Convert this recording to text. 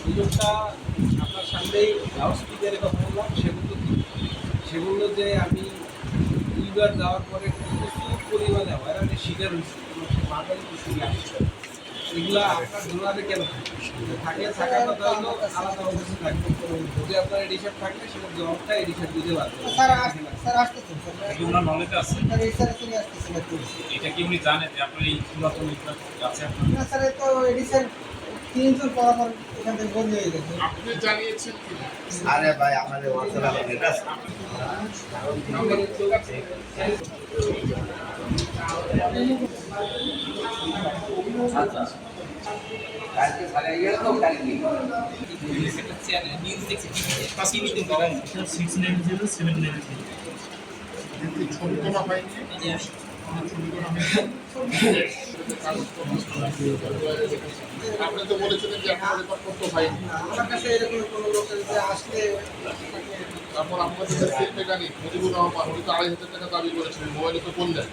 সুযোগটা আপনার সামনেই লাউড স্পিকারে কথা বললাম। সেগুলো যে আমি ২ বার যাওয়ার পরে প্রচুর পরিমাণে হয়রানির শিকার হয়েছি এবং সে মাথায় কিছু আসছে। এগুলা আপনার ডোনারে কেন থাকলে থাকার কথা হলো আলাদা অবস্থা থাকবে। যদি আপনার এডিশন থাকলে সেটা জবটা এডিশন দিতে পারবে। স্যার আসতেছেন স্যার। কি ওনার নলেজ আছে? স্যার এই স্যার তিনি আসতেছেন একটু। এটা কি উনি জানেন যে আপনার এই পুরাতন এটা আছে আপনার? না স্যার এই তো এডিশন ৩ জন পরাপর এখান থেকে বদলি হয়ে গেছে। আপনি জানিয়েছেন কি না? আরে ভাই আমাদের হোয়াটসঅ্যাপে ডেটা আছে। আচ্ছা কালকে সাড়ে 11 তো কালকে একটা চ্যানেল নিউজ দেখছি পাঁচই মিনিট গরম 690 কিন্তু ছবি তোলা হয়নি। আপনি তো বলেছিলেন যে আপনার রেকর্ড করতে হয়নি। আমার কাছে এরকম কোনো লোক যে আসলে তারপর আপনাদের যে সেল মেকানিক মুজিবুর রহমান উনি তো ২৫০০ টাকা দাবি করেছিলেন, মোবাইলে তো বললেন।